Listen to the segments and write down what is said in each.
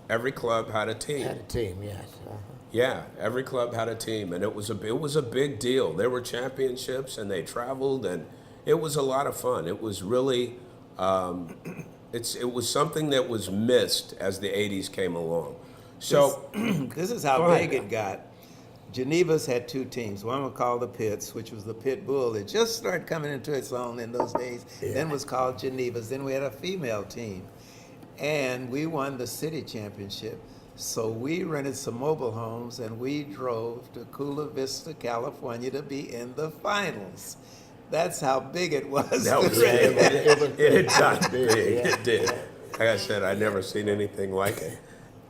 Every club had a team. Had a team, yes. Yeah, every club had a team, and it was a big deal. There were championships, and they traveled, and it was a lot of fun. It was really, it was something that was missed as the '80s came along. So This is how Go ahead. big it got. Geneva's had two teams. One was called the Pits, which was the Pit Bull. It just started coming into its own in those days. Then was called Geneva's. Then we had a female team. And we won the city championship. So we rented some mobile homes and we drove to Cula Vista, California to be in the finals. That's how big it was. that was it got big. It did. Like I said, I never seen anything like it.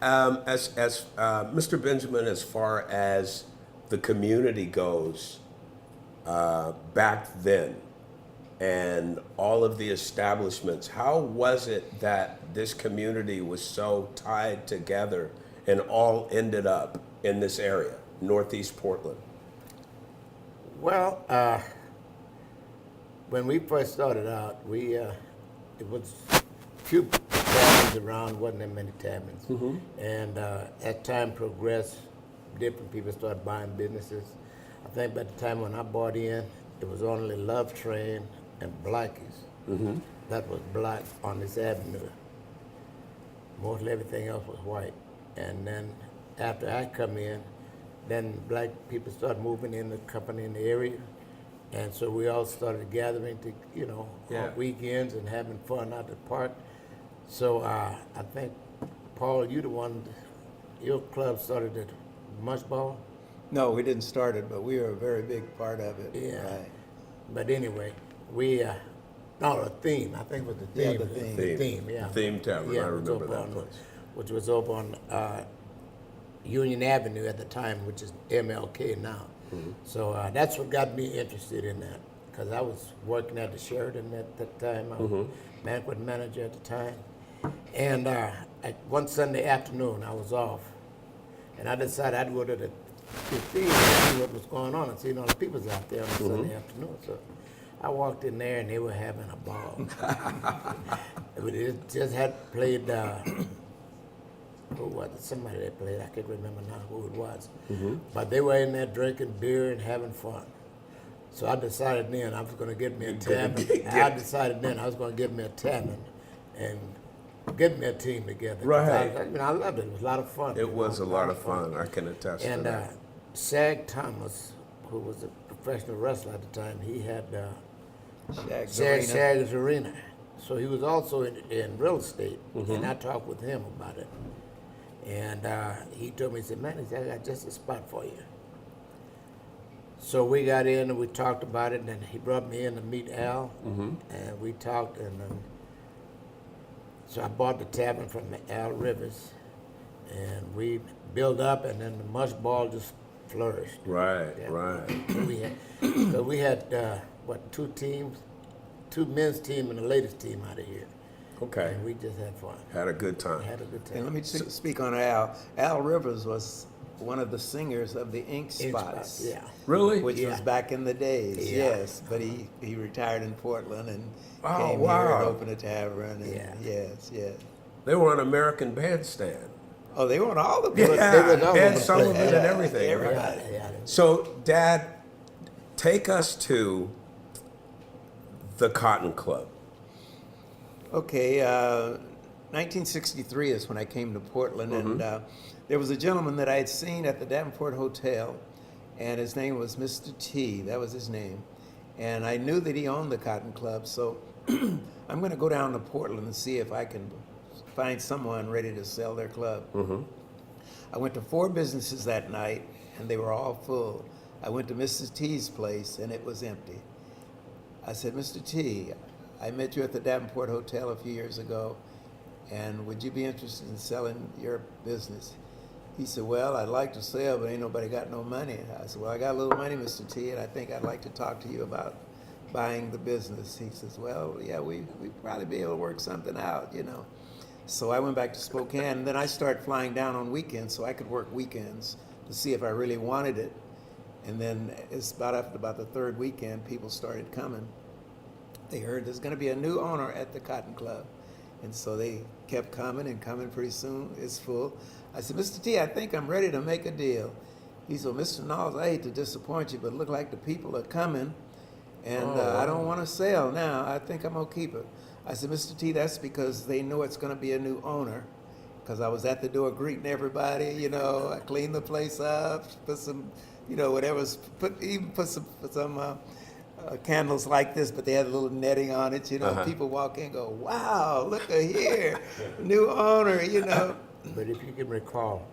As Mr. Benjamin, as far as the community goes, back then, and all of the establishments, how was it that this community was so tied together and all ended up in this area, Northeast Portland? Well, when we first started out, it was few taverns around, wasn't there many taverns. And as time progressed, different people started buying businesses. I think by the time when I bought in, it was only Love Train and Blackies. That was black on this avenue. Mostly everything else was white. And then after I come in, then black people started moving in the company in the area. And so we all started gathering to, Yeah. on weekends and having fun out at the park. So I think, Paul, your club started at Mush Ball? No, we didn't start it, but we were a very big part of it. Yeah. Right. But anyway, the theme, I think it was the Yeah, theme. the theme. The theme, yeah. The Theme Tavern, Yeah, I it was remember over that on, place. which was over on Union Avenue at the time, which is MLK now. So that's what got me interested in that, because I was working at the Sheridan at that time. I was banquet manager at the time. And one Sunday afternoon, I was off, and I decided I'd go to the theater and see what was going on and see all the people out there on a Sunday afternoon. So I walked in there, and they were having a ball. It just had played, who was it? Somebody that played, I can't remember now who it was. But they were in there drinking beer and having fun. So I decided then I was going to get me a tavern. I decided then I was going to get me a tavern and get me a team together. Right. I loved it. It was a lot of fun. It was a lot of fun. I can attest to And that. Sag Thomas, who was a professional wrestler at the time, he had Shag's Arena. Shag's Arena. So he was also in real estate, and I talked with him about it. And he told me, he said, man, I got just a spot for you. So we got in and we talked about it, and then he brought me in to meet Al, and we talked, and so I bought the tavern from Al Rivers, and we built up, and then the Mush Ball just flourished. Right, Yeah. right. We had two teams, two men's team and the ladies team out of here. Okay. And we just had fun. Had a good time. Had a good time. And let me speak on Al. Al Rivers was one of the singers of the Ink Ink Spots. Spots, yeah. Really? Which Yeah. was back in the days, Yeah. yes. But he retired in Portland and Oh, came here wow. and opened a tavern. And Yeah. Yes, yes. They were on American Bandstand. Oh, they were on all the Yeah, books. they was all had over the some of place. it and everything. right? Everybody. Yeah. So, Dad, take us to the Cotton Club. Okay, 1963 is when I came to Portland, and there was a gentleman that I had seen at the Davenport Hotel, and his name was Mr. T. That was his name. And I knew that he owned the Cotton Club, so I'm going to go down to Portland and see if I can find someone ready to sell their club. I went to 4 businesses that night, and they were all full. I went to Mrs. T's place, and it was empty. I said, Mr. T, I met you at the Davenport Hotel a few years ago, and would you be interested in selling your business? He said, well, I'd like to sell, but ain't nobody got no money. I said, well, I got a little money, Mr. T, and I think I'd like to talk to you about buying the business. He says, well, yeah, we'd probably be able to work something out, So I went back to Spokane, and then I started flying down on weekends so I could work weekends to see if I really wanted it. And then it's after about the 3rd weekend, people started coming. They heard there's going to be a new owner at the Cotton Club. And so they kept coming and coming. Pretty soon it's full. I said, Mr. T, I think I'm ready to make a deal. He said, Mr. Knauls, I hate to disappoint you, but it look like the people are coming, and I don't want to sell now. I think I'm going to keep it. I said, Mr. T, that's because they know it's going to be a new owner. Because I was at the door greeting everybody, you know, I cleaned the place up, put some, you know, whatever's, put some candles like this, but they had a little netting on it, you know. People walk in and go, wow, look at here, new owner, you know. But if you can recall,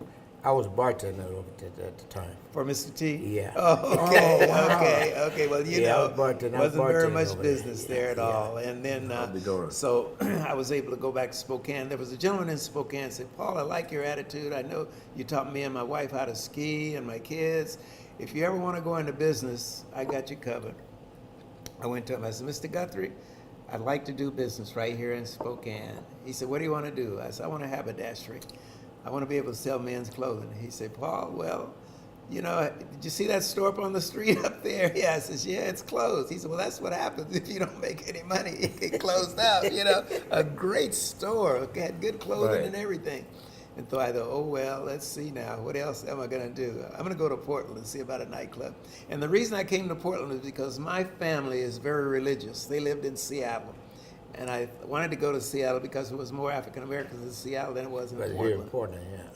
I was bartender over at the time. For Mr. T? Yeah. Oh, okay, wow. okay. Well, you Yeah, I know, was bartending. wasn't very Bartending much over business there. there at all. And then, so I was able to go back to Spokane. There was a gentleman in Spokane said, Paul, I like your attitude. I know you taught me and my wife how to ski and my kids. If you ever want to go into business, I got you covered. I went to him. I said, Mr. Guthrie, I'd like to do business right here in Spokane. He said, what do you want to do? I said, I want to have a haberdashery. I want to be able to sell men's clothing. He said, Paul, well, you know, did you see that store up on the street up there? Yeah, I says, yeah, it's closed. He said, well, that's what happens if you don't make any money. It get closed out, you know. A great store, had good clothing and everything. And so I thought, oh, well, let's see now. What else am I going to do? I'm going to go to Portland and see about a nightclub. And the reason I came to Portland is because my family is very religious. They lived in Seattle. And I wanted to go to Seattle because it was more African Americans in Seattle than it was in But Portland. here in Portland, yeah.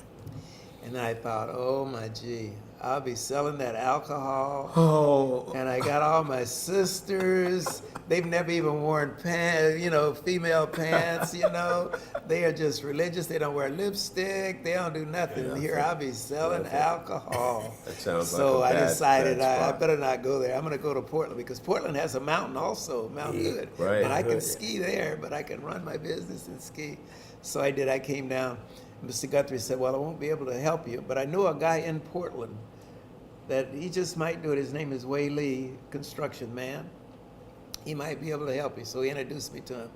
And then I thought, oh my gee, I'll be selling that alcohol. Oh. And I got all my sisters. They've never even worn pants, you know, female pants, you know. They are just religious. They don't wear lipstick. They don't do nothing. Here I'll be selling alcohol. That sounds so like a I bad decided I spot. better not go there. I'm going to go to Portland because Portland has a mountain also, Mount Hood. Right. And I can ski there, but I can run my business and ski. So I did. I came down. Mr. Guthrie said, well, I won't be able to help you, but I know a guy in Portland that he just might do it. His name is Way Lee, construction man. He might be able to help you. So he introduced me to him.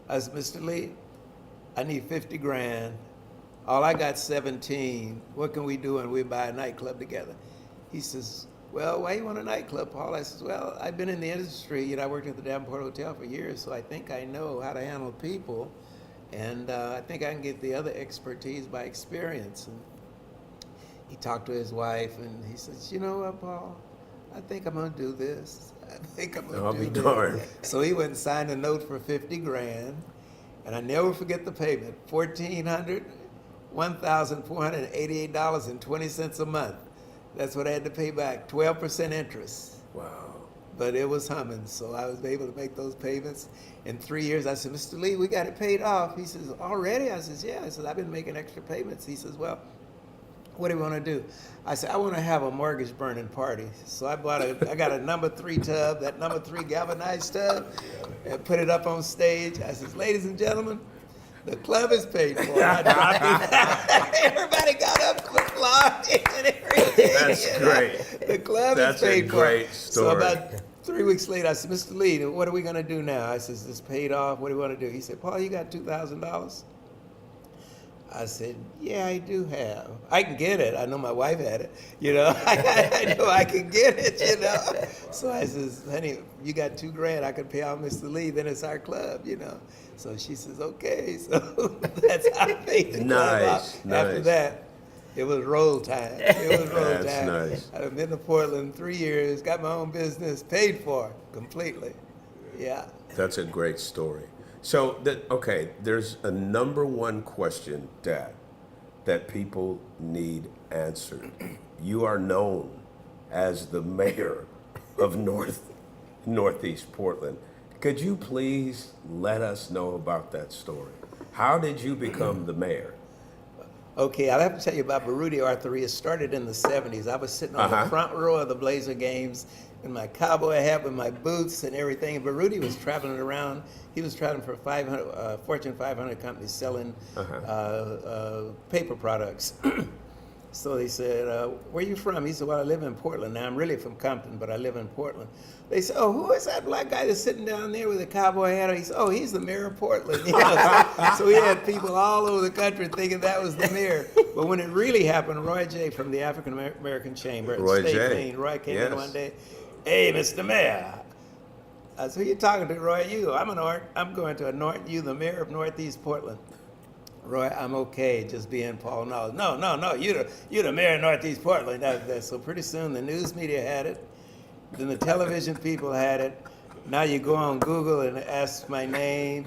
I said, Mr. Lee, I need 50 grand. All I got 17. What can we do? And we buy a nightclub together. He says, well, why you want a nightclub, Paul? I says, well, I've been in the industry. You know, I worked at the Davenport Hotel for years, so I think I know how to handle people. And I think I can get the other expertise by experience. And he talked to his wife, and he says, you know what, Paul? I think I'm going to do this. I think I'm going to do this. I'll be darned. So he went and signed a note for 50 grand. And I never forget the payment, $1,488.20 a month. That's what I had to pay back, 12% interest. Wow. But it was humming, so I was able to make those payments. In 3 years, I said, Mr. Lee, we got it paid off. He says, already? I says, yeah. I said, I've been making extra payments. He says, well, what do you want to do? I said, I want to have a mortgage burning party. So I got a number 3 tub, that number 3 galvanized tub, and put it up on stage. I says, ladies and gentlemen, the club is paid for. I dropped it. Everybody got up, applauded, and everything. That's great. The club That's is paid a for. great So story. about 3 weeks later, I said, Mr. Lee, what are we going to do now? I says, it's paid off. What do you want to do? He said, Paul, you got $2,000? I said, yeah, I do have. I can get it. I know my wife had it. You know, I know I can get it, you know. So I says, honey, you got $2 grand. I could pay off Mr. Lee. Then it's our club, you know. So she says, okay. So that's how I paid the club off. After that, it was roll time. It was roll That's time. nice. I've been to Portland 3 years, got my own business, paid for completely. Yeah. That's a great story. So okay, there's a number one question, Dad, that people need answered. You are known as the mayor of Northeast Portland. Could you please let us know about that story? How did you become the mayor? Okay, I'll have to tell you about Baruti Arthur. It started in the 70s. I was sitting on the front row of the Blazer games in my cowboy hat with my boots and everything. Baruti was traveling around. He was traveling for Fortune 500 companies selling paper products. So they said, where are you from? He said, well, I live in Portland. Now, I'm really from Compton, but I live in Portland. They said, oh, who is that black guy that's sitting down there with a cowboy hat? He said, oh, he's the mayor of Portland. You know? So we had people all over the country thinking that was the mayor. But when it really happened, Roy J. from the African American Chamber at Roy State J. Clean, Roy came Yes. in one day, hey, Mr. Mayor, I said, who you talking to, Roy? I'm going to anoint you the mayor of Northeast Portland. Roy, I'm okay just being Paul Knauls. No, you're the mayor of Northeast Portland. So pretty soon the news media had it, then the television people had it. Now you go on Google and ask my name,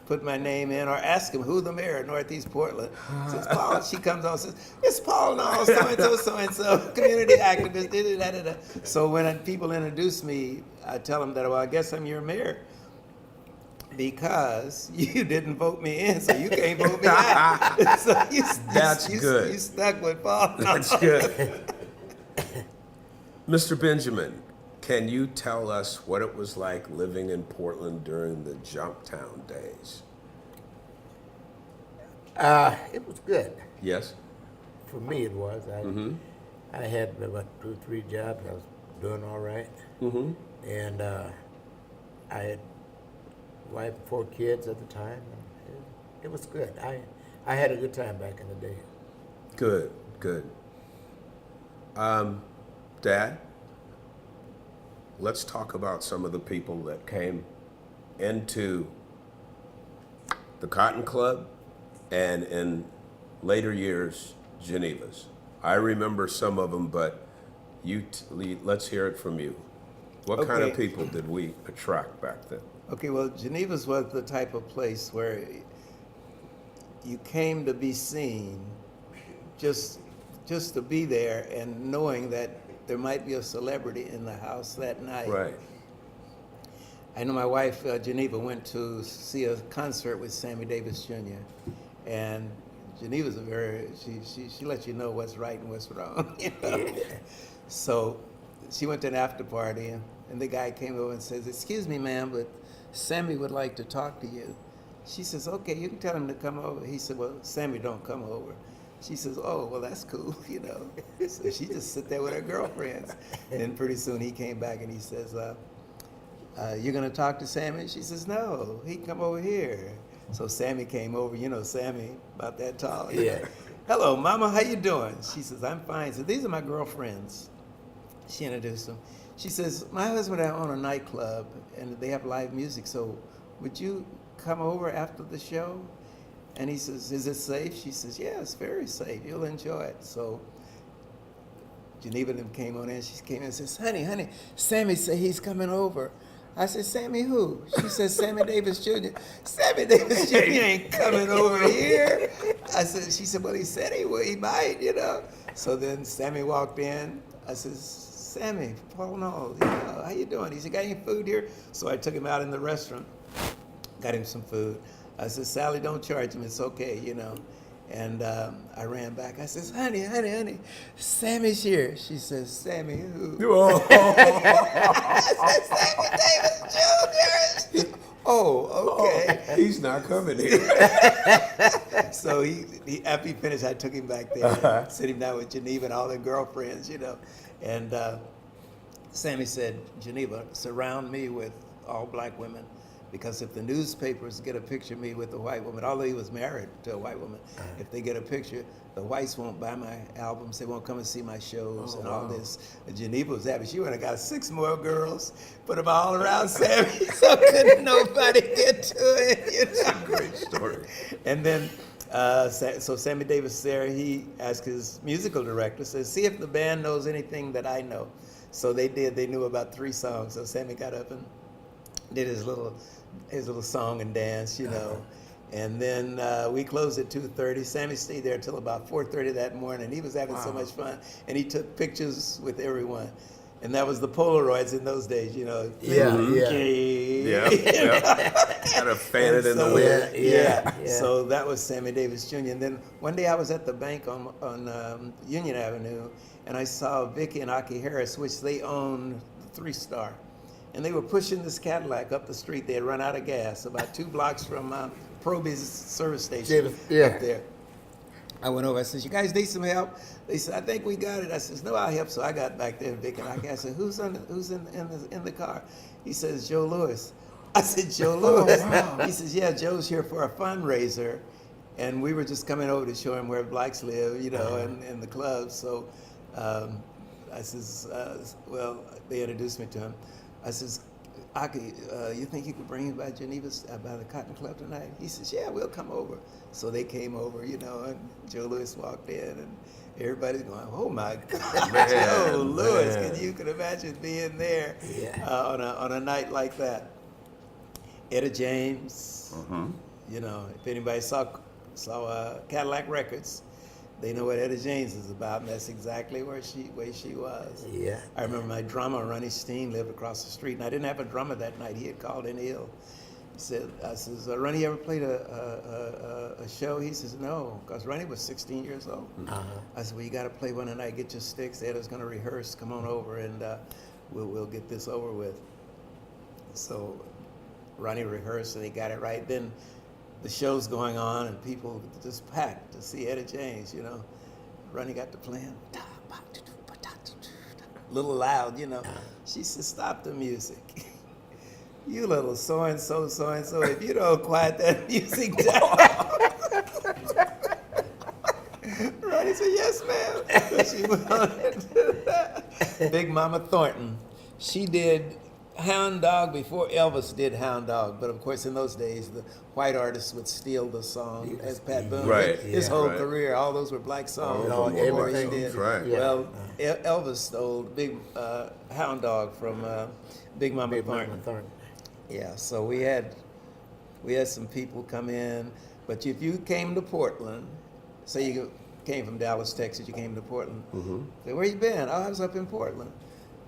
put my name in, or ask him who the mayor of Northeast Portland. Says Paul. She comes on and says, it's Paul Knauls, so-and-so, community activist, da-da-da-da-da. So when people introduce me, I tell them that, well, I guess I'm your mayor. Because you didn't vote me in, so you can't vote me out. So That's good. You stuck with Paul. That's good. Mr. Benjamin, can you tell us what it was like living in Portland during the Jumptown days? It was good. Yes? For me, it was. I had about 2 or 3 jobs. I was doing all right. And I had wife, 4 kids at the time. It was good. I had a good time back in the day. Good. Dad, let's talk about some of the people that came into the Cotton Club and in later years, Geneva's. I remember some of them, but let's hear it from you. What kind of people did we attract back then? Okay, well, Geneva's was the type of place where you came to be seen, just to be there, and knowing that there might be a celebrity in the house that night. Right. I know my wife, Geneva, went to see a concert with Sammy Davis Jr. And Geneva's she lets you know what's right and what's wrong. You know? So she went to an after party, and the guy came over and says, "Excuse me, ma'am, but Sammy would like to talk to you." She says, "Okay, you can tell him to come over." He said, "Well, Sammy don't come over." She says, "Oh, well, that's cool, you know." So she just sit there with her girlfriends. And then pretty soon he came back and he says, "You're gonna talk to Sammy?" She says, "No, he come over here." So Sammy came over, you know, Sammy about that tall. Yeah. "Hello, Mama, how you doing?" She says, "I'm fine." So these are my girlfriends. She introduced them. She says, "My husband and I own a nightclub and they have live music, so would you come over after the show?" And he says, "Is it safe?" She says, "Yeah, it's very safe. You'll enjoy it." So Geneva then came on in. She came in and says, honey, Sammy said he's coming over." I said, "Sammy who?" She says, "Sammy Davis Jr." "Sammy Davis Jr. ain't coming over here." She said, "Well, he said he would, he might, you know." So then Sammy walked in. I said, "Sammy, Paul Knauls, you know, how you doing?" He said, "Got any food here?" So I took him out in the restaurant, got him some food. I said, "Sally, don't charge him, it's okay, you know." And I ran back. I says, honey, Sammy's here." She says, "Sammy who?" I said, "Sammy Davis Jr. "Oh, okay." He's not coming here. So he after he finished, I took him back there, sit him down with Geneva and all their girlfriends, you know. And Sammy said, "Geneva, surround me with all black women, because if the newspapers get a picture of me with a white woman," although he was married to a white woman, "if they get a picture, the whites won't buy my albums, they won't come and see my shows and all this." And Geneva was happy. She went and got 6 more girls, put them all around Sammy, so couldn't nobody get to it. You know? That's a great story. And then, so Sammy Davis there, he asked his musical director, says, "See if the band knows anything that I know." So they did. They knew about 3 songs. So Sammy got up and did his little song and dance, you know. And then we closed at 2:30. Sammy stayed there till about 4:30 that morning. He was having so much fun. And he took pictures with everyone. And that was the Polaroids in those days, you know. Yeah. Had to fan it in the So, wind. yeah. So that was Sammy Davis Jr. And then one day I was at the bank on Union Avenue, and I saw Vicky and Aki Harris, which they owned 3 Star. And they were pushing this Cadillac up the street. They had run out of gas about 2 blocks from Proby's service station up there. I went over. I said, "You guys need some help?" They said, "I think we got it." I said, "No, I'll help." So I got back there, Vic, and I said, "Who's in the car?" He says, "Joe Lewis." I said, "Joe Lewis?" He says, "Yeah, Joe's here for a fundraiser, and we were just coming over to show him where blacks live, you know, and the club." So I says, well, they introduced me to him. I says, Aki, you think you could bring him by Geneva's, by the Cotton Club tonight? He says, yeah, we'll come over. So they came over, you know, and Joe Louis walked in, and everybody's going, oh my God, Man, Joe Louis, man. you can imagine being there Yeah. on a night like that. Etta James, you know, if anybody saw Cadillac Records, they know what Etta James is about, and that's exactly where she was. Yeah. I remember my drummer, Ronnie Steen, lived across the street, and I didn't have a drummer that night. He had called in ill. I says, Ronnie, ever played a show? He says, no, because Ronnie was 16 years old. I said, well, you got to play one tonight. Get your sticks. Eda's going to rehearse. Come on over, and we'll get this over with. So Ronnie rehearsed, and he got it right. Then the show's going on, and people just packed to see Etta James, you know. Ronnie got to playing. A little loud, you know. She said, stop the music. You little so-and-so, so-and-so, if you don't quiet that music down. Ronnie said, yes, ma'am. So she went on into that. Big Mama Thornton. She did Hound Dog before Elvis did Hound Dog. But of course, in those days, the white artists would steal the song, as Pat Boone Right. did. His Yeah. whole Right. career, all those were black songs. Oh, before he everything. did. Right. Yeah. Well, Elvis stole Big Hound Dog from Big Mama Big Thornton. Mama Thornton. Yeah, so we had some people come in, but if you came to Portland, say you came from Dallas, Texas, you came to Portland. Say, where you been? Oh, I was up in Portland.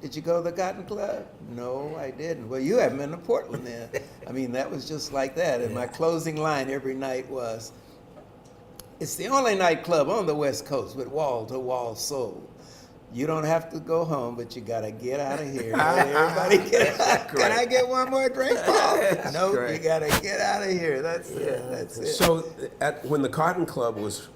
Did you go to the Cotton Club? No, I didn't. Well, you haven't been to Portland then. I mean, that was just like that. And my closing line every night was, it's the only nightclub on the West Coast with wall-to-wall soul. You don't have to go home, but you gotta get out of here. Everybody get out. Can I get one more drink, Paul? Nope, great. you gotta get out of here. That's it. That's it. So, when the Cotton Club was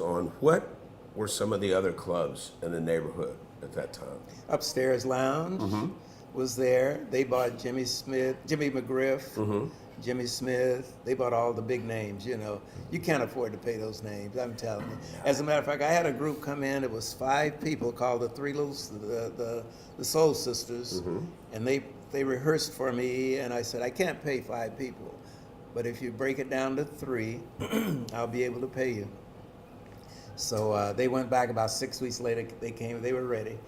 on, what were some of the other clubs in the neighborhood at that time? Upstairs Lounge was there. They bought Jimmy McGriff, Jimmy Smith. They bought all the big names, you know. You can't afford to pay those names, I'm telling you. As a matter of fact, I had a group come in. It was 5 people called the Soul Sisters. And they rehearsed for me, and I said, I can't pay 5 people. But if you break it down to 3, I'll be able to pay you. So they went back about 6 weeks later. They came, they were ready.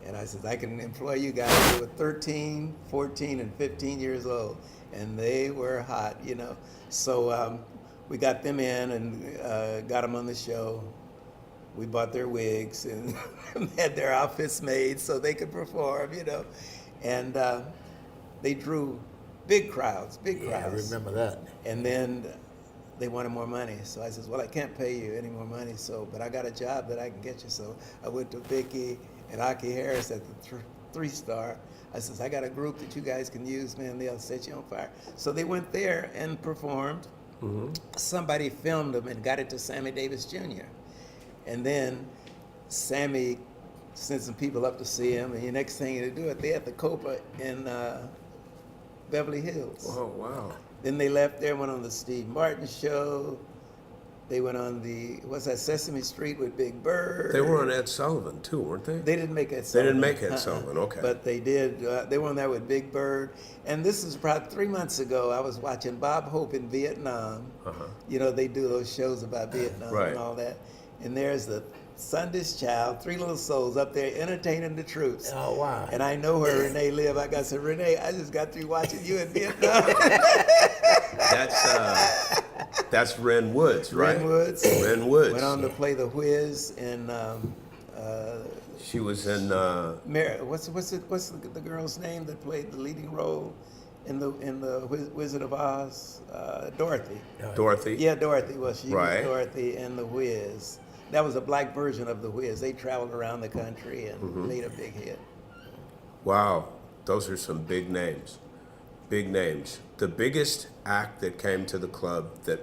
And I said, I can employ you guys. They were 13, 14, and 15 years old. And they were hot, you know. So we got them in and got them on the show. We bought their wigs and had their outfits made so they could perform, you know. And they drew big crowds, Yeah, I remember that. And then they wanted more money. So I says, well, I can't pay you any more money, but I got a job that I can get you. So I went to Vicky and Aki Harris at the 3-Star. I says, I got a group that you guys can use, man. They'll set you on fire. So they went there and performed. Somebody filmed them and got it to Sammy Davis Jr. And then Sammy sent some people up to see him. And the next thing to do it, they at the Copa in Beverly Hills. Oh, wow. Then they left there, went on the Steve Martin show. They went on Sesame Street with Big Bird. They were on Ed Sullivan too, weren't they? They didn't make Ed They Sullivan. didn't make Ed Sullivan, okay. But they did. They were on there with Big Bird. And this is probably 3 months ago. I was watching Bob Hope in Vietnam. You know, they do those shows about Vietnam Right. and all that. And there's the Sunday's Child, 3 Little Souls up there entertaining the troops. Oh, wow. And I know where Renee lived. I said, Renee, I just got through watching you in Vietnam. That's Ren Woods, right? Ren Woods. Ren Woods. Went on to play the Whiz and She was in. what's the girl's name that played the leading role in the Wizard of Oz? Dorothy. Dorothy. Yeah, Dorothy. Well, she Right. was Dorothy in the Whiz. That was a black version of the Whiz. They traveled around the country and made a big hit. Wow, those are some big names. Big names. The biggest act that came to the club that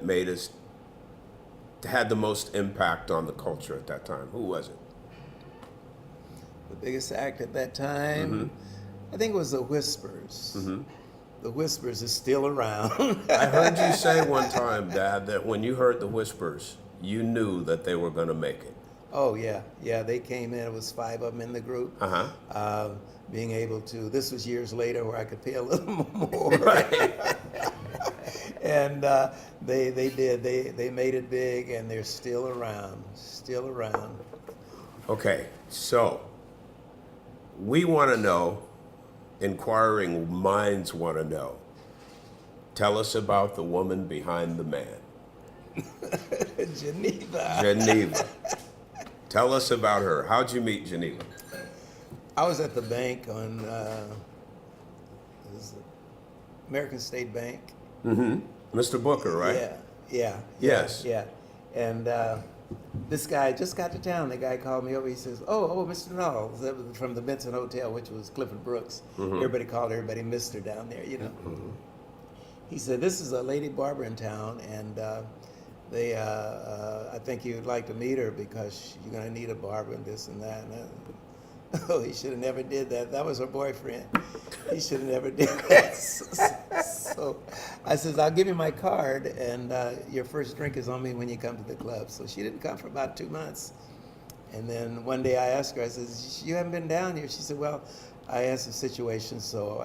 had the most impact on the culture at that time. Who was it? The biggest act at that time, I think it was the Whispers. The Whispers is still around. I heard you say one time, Dad, that when you heard the Whispers, you knew that they were going to make it. Oh yeah, yeah. They came in. It was 5 of them in the group. Being able to. This was years later where I could pay a little more. Right. And they did. They made it big, and they're still around. Still around. Okay, so we want to know, inquiring minds want to know. Tell us about the woman behind the man. Geneva. Geneva. Tell us about her. How'd you meet Geneva? I was at the bank on this is American State Bank. Mr. Booker, right? Yeah. Yes. Yeah. And this guy just got to town. The guy called me over. He says, "Oh, Mr. Knauls," that was from the Benson Hotel, which was Clifford Brooks. Everybody called everybody Mister down there, you know. He said, "This is a lady barber in town, and I think you'd like to meet her because you're going to need a barber and this and that." And oh, he should have never did that. That was her boyfriend. He should have never did that. So I says, "I'll give you my card, and your first drink is on me when you come to the club." So she didn't come for about 2 months. And then one day I asked her, I says, "You haven't been down here?" She said, "Well, I asked the situation, so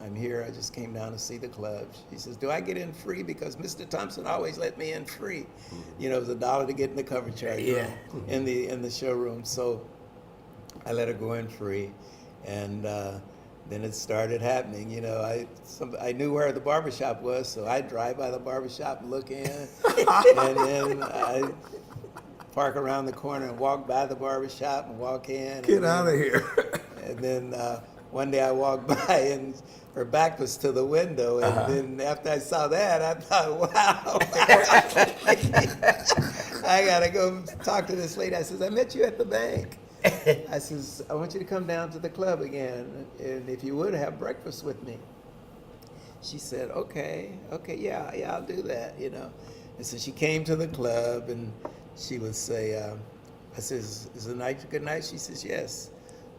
I'm here. I just came down to see the club." She says, "Do I get in free? Because Mr. Thompson always let me in free. You know, it was $1 to get in the cover charge in the showroom." So I let her go in free, and then it started happening. You know, I knew where the barbershop was, so I'd drive by the barbershop and look in, and then I park around the corner and walk by the barbershop and walk in. Get out of here. And then one day I walked by and her back was to the window. And then after I saw that, I thought, wow, I got to go talk to this lady. I says, "I met you at the bank." I says, "I want you to come down to the club again. And if you would, have breakfast with me." She said, okay, yeah, I'll do that, you know. And so she came to the club and she would say, I says, "Is the night a good night?" She says, "Yes."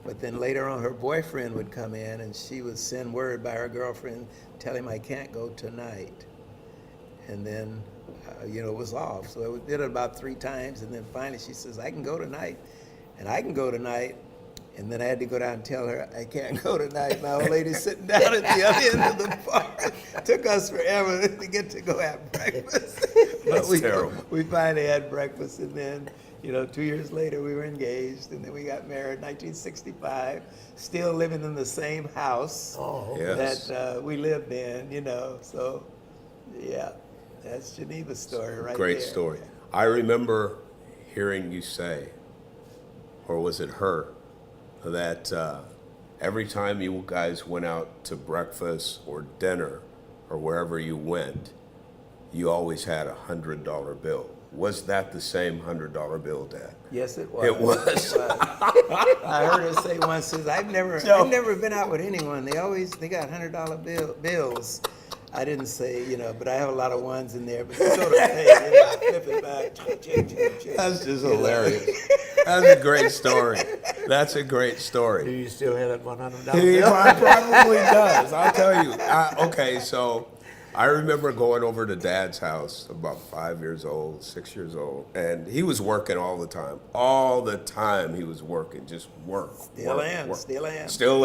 But then later on, her boyfriend would come in and she would send word by her girlfriend, tell him, "I can't go tonight." And then, you know, it was off. So we did it about 3 times. And then finally she says, "I can go tonight." And I can go tonight. And then I had to go down and tell her, "I can't go tonight." My old lady's sitting down at the other end of the bar. Took us forever to get to go have breakfast. That's terrible. We finally had breakfast, and then, you know, 2 years later we were engaged, and then we got married in 1965, still living in the same house Yes. that we lived in, you know. So, yeah, that's Geneva's story right Great there. story. I remember hearing you say, or was it her, that every time you guys went out to breakfast or dinner or wherever you went, you always had $100 bill. Was that the same $100 bill, Dad? Yes, it was. It was. I heard her say once, says, I've never been out with anyone. They got $100 bills. I didn't say, you know, but I have a lot of ones in there, but you sort of say, you know, flip it back. That's just hilarious. That's a great story. That's a great Do story. you still have that $100 He bill? probably does. I'll tell you. Okay, so I remember going over to Dad's house, about 5 years old, 6 years old, and he was working all the time. All the time he was working, just work. Still am. Still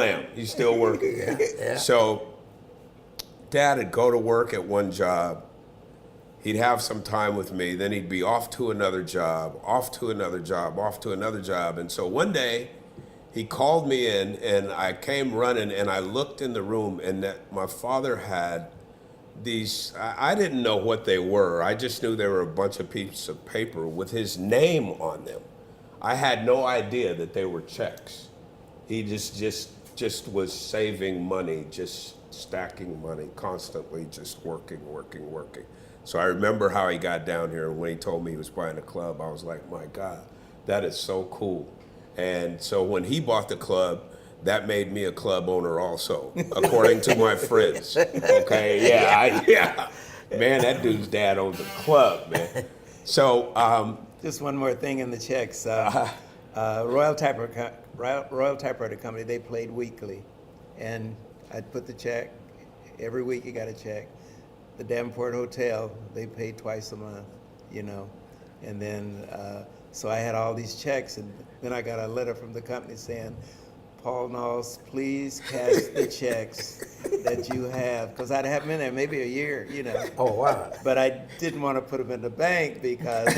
am. He's still working. Yeah. So Dad would go to work at one job. He'd have some time with me. Then he'd be off to another job, off to another job, off to another job. And so one day he called me in and I came running and I looked in the room and that my father had these, I didn't know what they were. I just knew they were a bunch of pieces of paper with his name on them. I had no idea that they were checks. He just was saving money, just stacking money, constantly just working. So I remember how he got down here, and when he told me he was buying a club, I was like, my God, that is so cool. And so when he bought the club, that made me a club owner also, according to my friends. Okay, yeah. Man, that dude's dad owns a club, man. So, Just one more thing in the checks. Royal Typewriter Company, they played weekly. And I'd put the check, every week you got a check. The Davenport Hotel, they paid twice a month, you know. And then So I had all these checks, and then I got a letter from the company saying, Paul Knauls, please cash the checks that you have, because I'd have them in there maybe a year, you know. Oh, wow. But I didn't want to put them in the bank because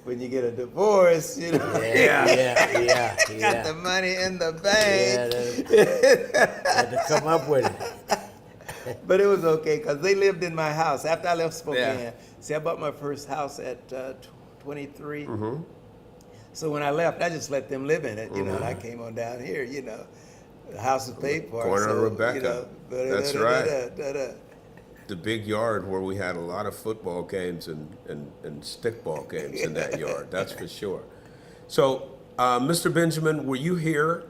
when you get a divorce, you know, Yeah. got the money in the Yeah, bank. had to come up with it. But it was okay because they lived in my house after I left Spokane. Yeah. See, I bought my first house at 23. So when I left, I just let them live in it, you know, and I came on down here, you know. The house was paid for. Corner so, of Rebecca. You know, That's right. The big yard where we had a lot of football games and stickball games in that yard, that's for sure. So, Mr. Benjamin, were you here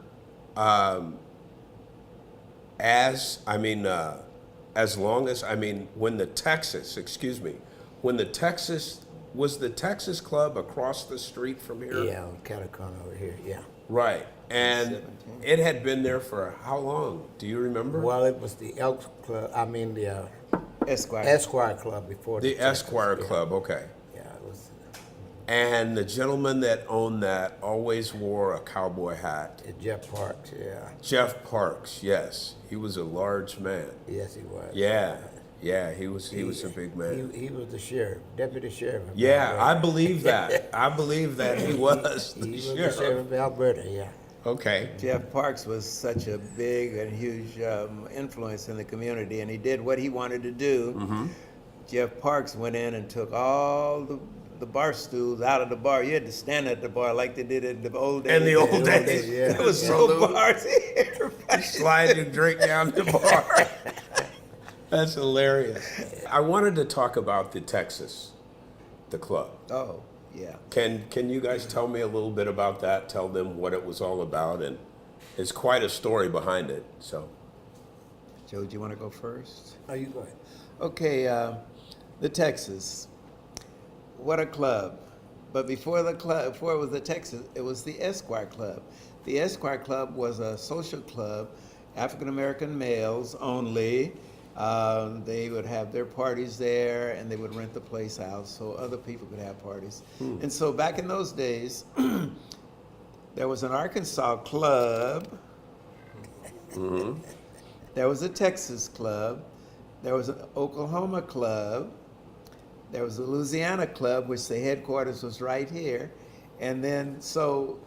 as long as, when the Texas, was the Texas Club across the street from here? Yeah, on Catacon over here, yeah. Right. And 17. it had been there for how long? Do you remember? Well, it was the Elks Club, the Esquire. Esquire Club before The Texas, Esquire yeah. Club, okay. Yeah, it was And the gentleman that owned that always wore a cowboy hat. Jeff Parks, yeah. Jeff Parks, yes. He was a large man. Yes, he was. Yeah, he was a big man. He was the sheriff, deputy sheriff. of Yeah, I Alberta. believe that. I believe that he was He the was the sheriff. sheriff of Alberta, yeah. Okay. Jeff Parks was such a big and huge influence in the community, and he did what he wanted to do. Jeff Parks went in and took all the bar stools out of the bar. You had to stand at the bar like they did in the old days. In the old days, yeah. There was so bars here. Slide your drink down the bar. That's hilarious. I wanted to talk about the Texas, the club. Oh, yeah. Can you guys tell me a little bit about that? Tell them what it was all about, and it's quite a story behind it. So, Joe, do you want to go first? Oh, you go ahead. Okay, the Texas. What a club. But before it was the Texas, it was the Esquire Club. The Esquire Club was a social club, African-American males only. They would have their parties there, and they would rent the place out so other people could have parties. And so back in those days, there was an Arkansas club. There was a Texas club. There was an Oklahoma club. There was a Louisiana club, which the headquarters was right here. And then, so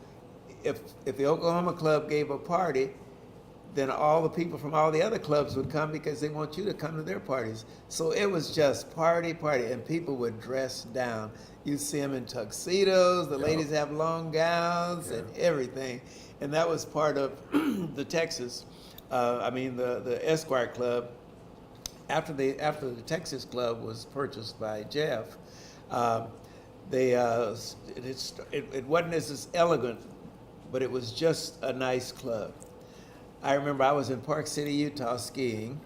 if the Oklahoma club gave a party, then all the people from all the other clubs would come because they want you to come to their parties. So it was just party, and people would dress down. You'd see them in tuxedos, the ladies have long gowns and everything. And that was part of the Texas, the Esquire Club. After the Texas Club was purchased by Jeff, it wasn't as elegant, but it was just a nice club. I remember I was in Park City, Utah skiing,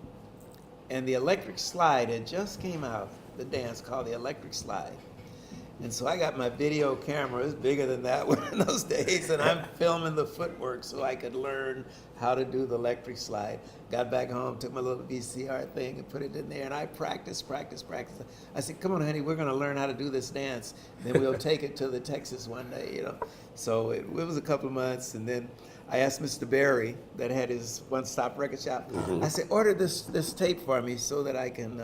and the electric slide had just came out, the dance called the electric slide. And so I got my video camera, it was bigger than that one in those days, and I'm filming the footwork so I could learn how to do the electric slide. Got back home, took my little VCR thing and put it in there, and I practiced. I said, come on, honey, we're gonna learn how to do this dance. Then we'll take it to the Texas one day, you know. So it was a couple of months, and then I asked Mr. Barry, that had his one-stop record shop, I said, order this tape for me so that I can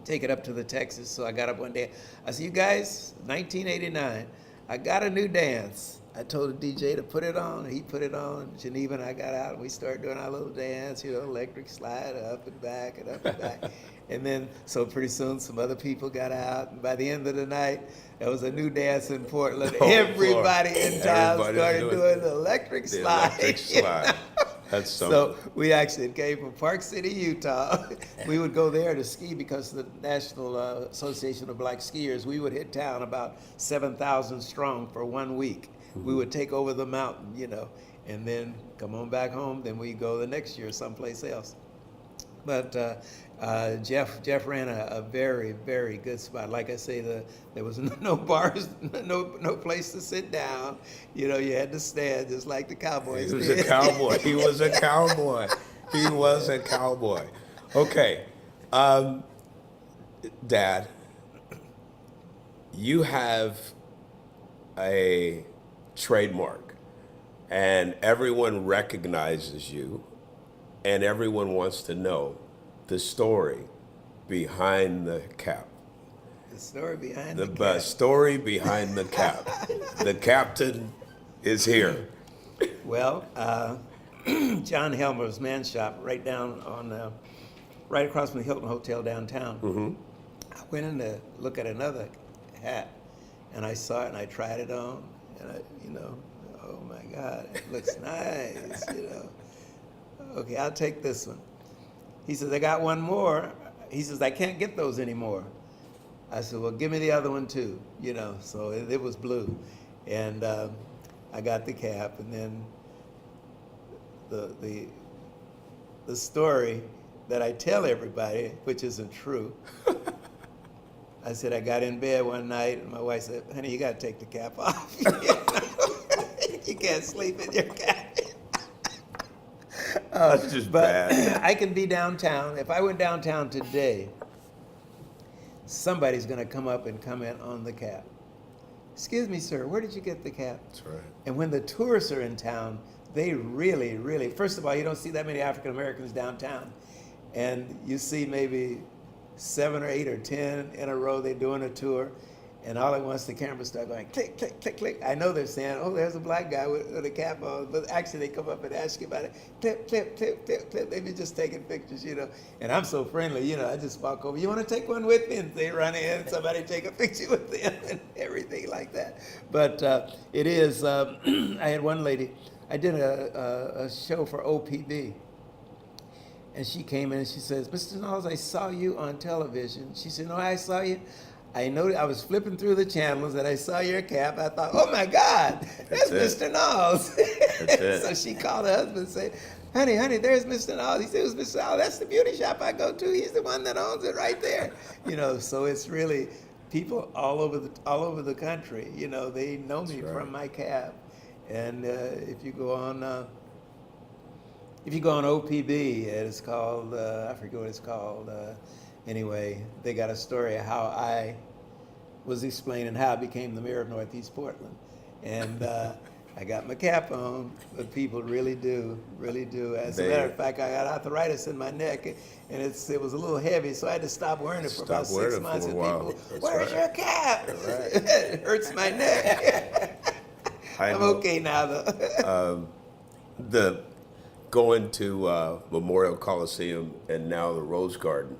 take it up to the Texas. So I got up one day. I said, you guys, 1989, I got a new dance. I told the DJ to put it on, and he put it on. Geneva and I got out, and we started doing our little dance, electric slide, up and back, and up and back. And then, so pretty soon, some other people got out, and by the end of the night, there was a new dance in Portland. Everybody in town started doing the electric slide. Electric slide. That's something. So we actually came from Park City, Utah. We would go there to ski because the National Association of Black Skiers, we would hit town about 7,000 strong for 1 week. We would take over the mountain, and then come on back home. Then we go the next year someplace else. But Jeff ran a very, very good spot. Like I say, there was no bars, no place to sit down. You had to stand just like the Cowboys did. He was a cowboy. He was a cowboy. He was a cowboy. Okay. Dad, you have a trademark, and everyone recognizes you, and everyone wants to know the story behind the cap. The story behind The the cap. story behind the cap. The captain is here. Well, John Helmer's Man Shop, right down on, right across from the Hilton Hotel downtown. Mm-hmm. I went in to look at another hat, and I saw it, and I tried it on, and oh my God, it looks nice, Okay, I'll take this one. He says, I got one more. He says, I can't get those anymore. I said, well, give me the other one too, So it was blue, and I got the cap, and then the story that I tell everybody, which isn't true. I said I got in bed one night, and my wife said, honey, you got to take the cap off. You can't sleep in your cap. That's just But bad. I can be downtown. If I went downtown today, somebody's going to come up and comment on the cap. Excuse me, sir, where did you get the cap? That's right. And when the tourists are in town, they really, really, first of all, you don't see that many African Americans downtown. And you see maybe 7 or 8 or 10 in a row, they're doing a tour. And all at once the cameras start going click, click, click, click. I know they're saying, oh, there's a black guy with a cap on. But actually they come up and ask you about it. Clip, clip, clip, clip, clip. They be just taking pictures, And I'm so friendly, I just walk over. You want to take one with me? And they run in and somebody take a picture with them and everything like that. But it is, I had one lady, I did a show for OPB. And she came in and she says, Mr. Knauls, I saw you on television. She said, no, I saw you. I know I was flipping through the channels and I saw your cap. I thought, oh my God, that's Mr. Knauls. That's it. So she called her husband and said, honey, there's Mr. Knauls. He said, who's Mr. Knauls? That's the beauty shop I go to. He's the one that owns it right there. So it's really people all over the country. They know me from my cap. And if you go on OPB, it's called, I forget what it's called. Anyway, they got a story of how I was explaining how I became the mayor of Northeast Portland. And I got my cap on, but people really do. As a matter of fact, I got arthritis in my neck, and it was a little heavy, so I had to stop wearing it for about 6 months. And people, where's your cap? It hurts my neck. I'm okay now, though. The going to Memorial Coliseum and now the Rose Garden,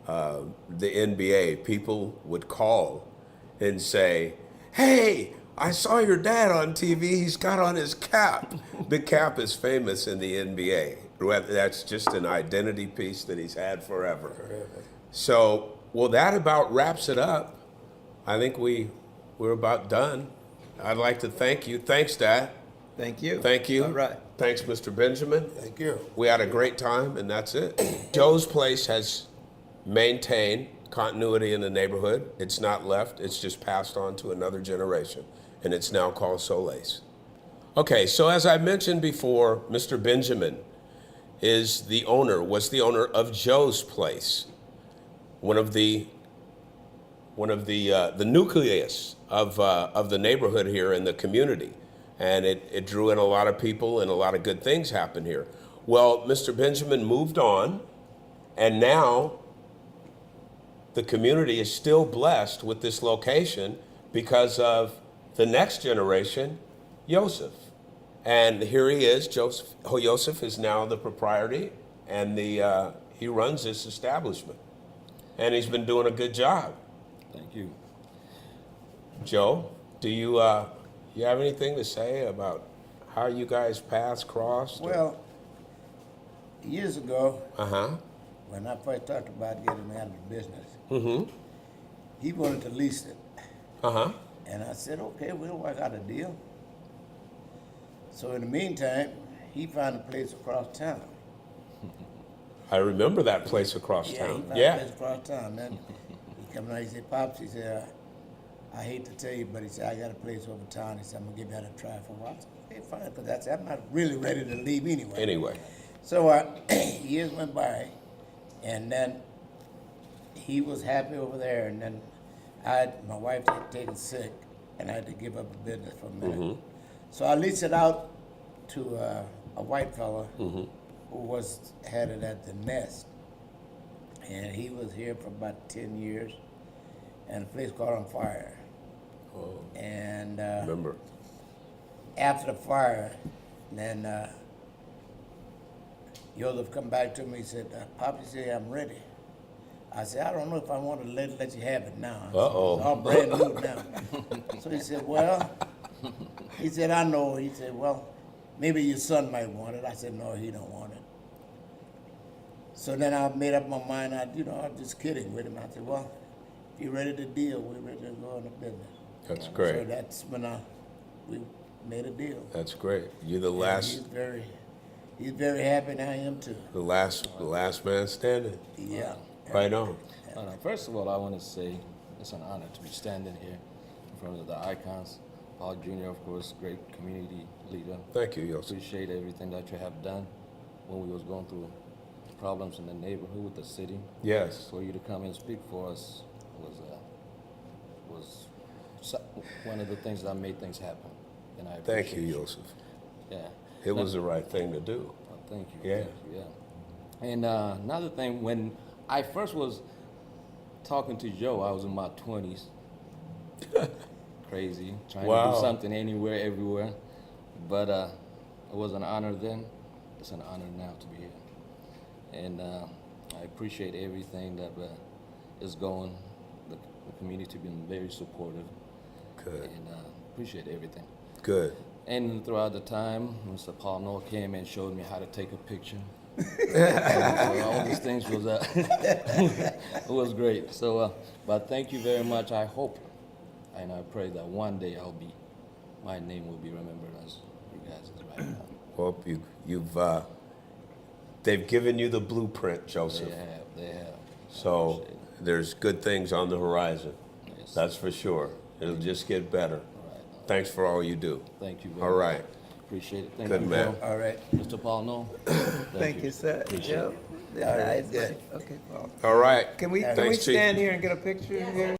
the NBA, people would call and say, hey, I saw your dad on TV. He's got on his cap. The cap is famous in the NBA. That's just an identity piece that he's had forever. So, well, that about wraps it up. I think we're about done. I'd like to thank you. Thanks, Dad. Thank you. Thank you. All right. Thanks, Mr. Benjamin. Thank you. We had a great time, and that's it. Joe's Place has maintained continuity in the neighborhood. It's not left. It's just passed on to another generation, and it's now called Soleil's. Okay, so as I mentioned before, Mr. Benjamin was the owner of Joe's Place, one of the nucleus of the neighborhood here in the community. And it drew in a lot of people, and a lot of good things happened here. Well, Mr. Benjamin moved on, and now the community is still blessed with this location because of the next generation, Joseph. And here he is. Joseph is now the proprietor, and he runs this establishment. And he's been doing a good job. Thank you. Joe, do you have anything to say about how you guys paths crossed? Well, years ago, Uh-huh. when I first talked about getting out of the business, Mm-hmm. he wanted to lease it. Uh-huh. And I said, okay, we'll work out a deal. So in the meantime, he found a place across town. I remember that place across He town. found a Yeah. place across town. Then he come out, he said, Pops, he said, I hate to tell you, but he said, I got a place over town. He said, I'm going to give that a try for a while. I said, okay, fine, because I said, I'm not really ready to leave anyway. Anyway. So years went by, and then he was happy over there, and then my wife had taken sick, and I had to give up the business for a minute. So I leased it out to a white fella who was had it at the Nest, and he was here for about 10 years, and the place caught on fire. Oh, And remember? after the fire, then Joseph come back to me and said, Poppy said, I'm ready. I said, I don't know if I want to let you have it now. Uh-oh. It's all brand new now. So he said, well, he said, I know. He said, well, maybe your son might want it. I said, no, he don't want it. So then I made up my mind, I was just kidding with him. I said, well, if you're ready to deal, we're ready to go into business. That's So great. that's when we made a deal. That's great. You're the And last, he's very happy, and I am too. the last man standing. Yeah. Right on. First of all, I want to say it's an honor to be standing here in front of the icons. Paul Jr., of course, great community leader. Thank you, Yosef. Appreciate everything that you have done when we was going through problems in the neighborhood with the city. Yes. For you to come and speak for us was one of the things that made things happen. And I Thank appreciate you, Yosef. Yeah. It was the right thing to do. Oh, thank you. Yeah. Thank you, yeah. And another thing, when I first was talking to Joe, I was in my 20s. Crazy, trying to Wow. do something anywhere, everywhere. But it was an honor then. It's an honor now to be here. And I appreciate everything that is going. The community been very supportive. Good. And appreciate everything. Good. And throughout the time, Mr. Paul Knoll came and showed me how to take a picture. So all these things was it was great. So, but thank you very much. I hope and I pray that one day my name will be remembered as you guys is right now. Well, they've given you the blueprint, Joseph. They have. So Appreciate it. there's good things on the horizon. Yes. That's for sure. It'll just get better. All right. Thanks for all you do. Thank you very All right. much. Appreciate it. Thank Good you, man. Joe. All right. Mr. Paul Knoll. Thank you, sir. Appreciate Joe. it. All right, good. Okay, Paul. All right. Can we Thanks, Chief. stand here and get a picture here?